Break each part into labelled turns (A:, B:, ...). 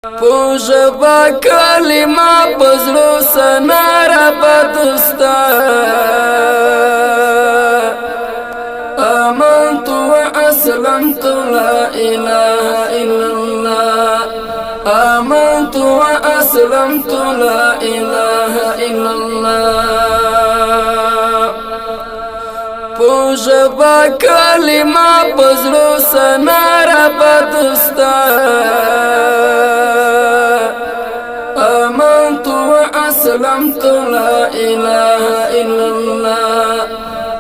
A: پوجبا کلمه پزړو سنارا بدستا آمنت واسلمت لا اله الا الله آمنت واسلمت لا اله الا الله پوجبا کلمه پزړو سنارا بدستا آمنت لا إله إلا الله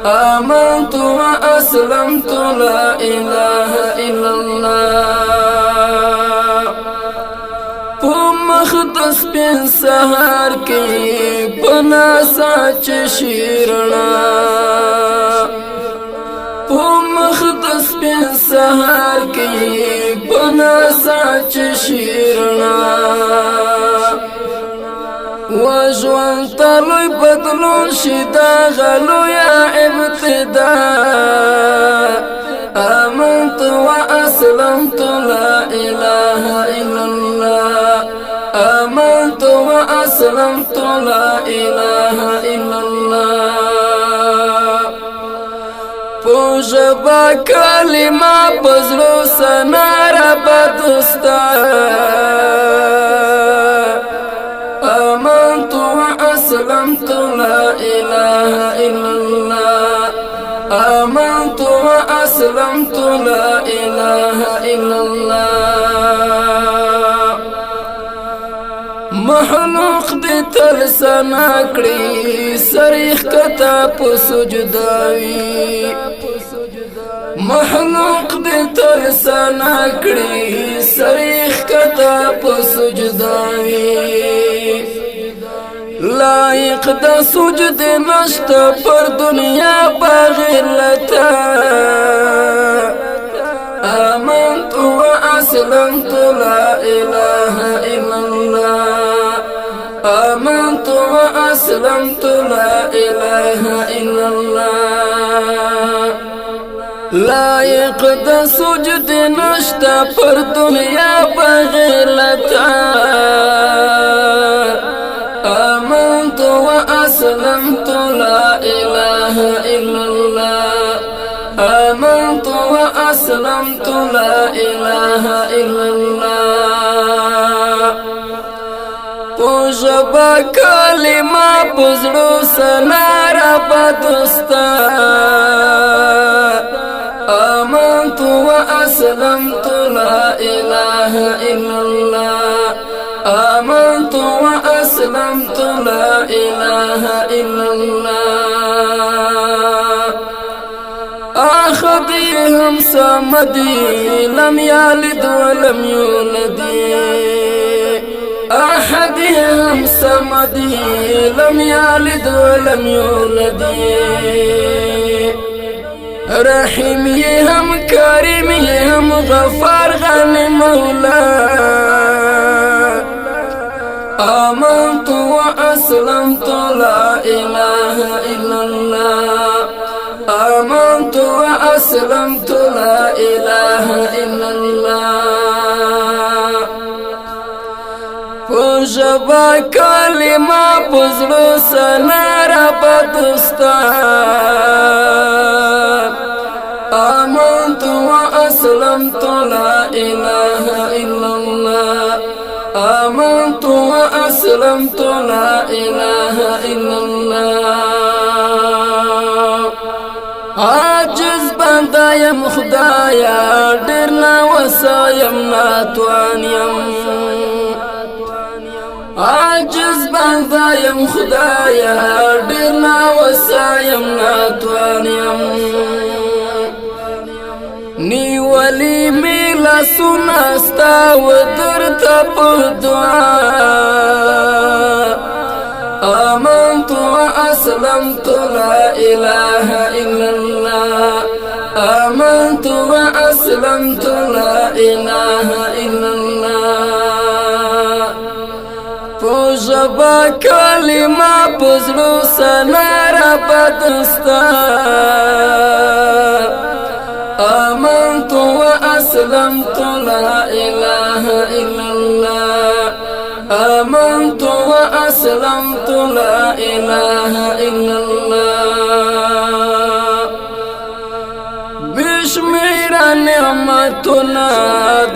A: آمنت وأسلمت لا إله إلا الله مختص بن سهار کی بنا ساچ شیرنا مختص بن سهار کی بنا ساچ شیرنا وجوان تلوی بدلون شدا غلو یا ابتدا آمنت واسلمت لا اله الا الله آمنت واسلمت لا اله الا الله پوجبا کلمه بزلو سنارا بدستا آمنت لا إله إلا الله آمنت وأسلمت لا إله إلا الله مخلوق دي ترسنا کړی سریخ کتا په سجداوي مخلوق دي ترسنا کړی سریخ کتا په سجداوي لائق دا سجد نشتا پر دنیا بغیر لتا آمنت واسلمت لا اله الا الله آمنت واسلمت لا اله الا الله لائق دا سجد نشتا پر دنیا بغیر لتا آمنت وأسلمت لا إله إلا الله آمنت وأسلمت لا إله إلا الله پوجبا کلمه پزړو سنارا بدستا آمنت وأسلمت لا إله إلا الله آمنت وأسلمت لا إله إلا الله أخذيهم صمدي لم يلد ولم يولد أحدهم صمدي لم يلد ولم يولد رحيمهم كريمهم غفار غني مولا آمنت وأسلمت لا إله إلا الله آمنت وأسلمت لا إله إلا الله پوجبا کلمه پزړو سنارا بدستا آمنت وأسلمت لا إله إلا الله آمنت وأسلمت لا إله إلا الله عاجز بندا يم خدایا ډیر نا وسایم ناتوان يم عاجز بندا يم خدایا ډیر نا وسایم ناتوان يم نی ولی میلا سناستا و درتا په دعا آمنت واسلمت لا اله الا الله آمنت واسلمت لا اله الا الله پوجبا کلمه پزړو سنارا بدستا آمنت واسلمت لا إله إلا الله آمنت وأسلمت لا إله إلا الله بشمیر نعمتنا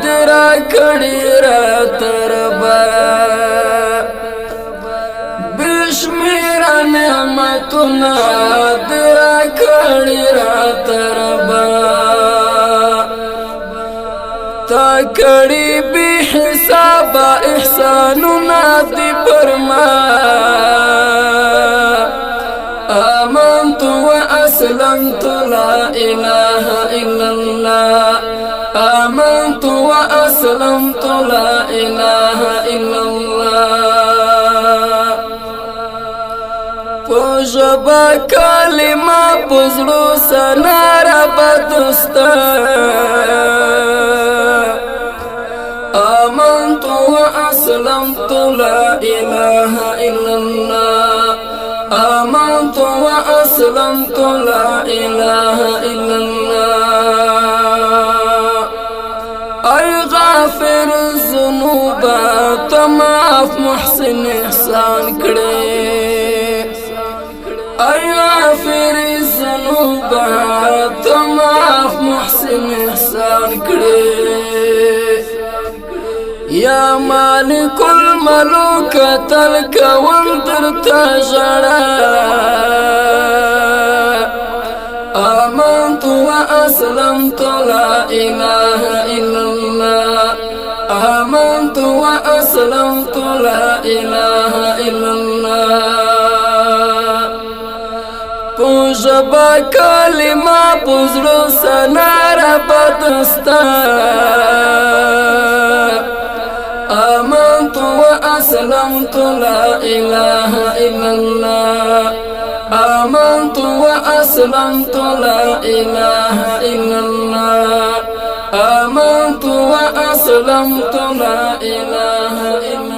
A: درا کړي را تربا بشمیر نعمتنا درا کړي را تربا تا کړي به حساب احساننا دی پرما آمنت وأسلمت لا إله إلا الله آمنت وأسلمت لا إله إلا الله پوجبا کلمه پزړو سنار بدستا آمنت وأسلمت لا إله إلا الله آمنت وأسلمت لا إله إلا الله أي غافر الذنوب تماف محسن إحسان کړي أي غافر الذنوب تماف محسن إحسان کړي یا مالک الملوک تلک وندر تجڑا آمنت وأسلمت لا إله إلا الله آمنت وأسلمت لا إله إلا الله پوجبا کلمه پزړو سنار بدستا آمنت وأسلمت لا إله إلا الله آمنت وأسلمت لا إله إلا الله آمنت وأسلمت لا إله إلا الله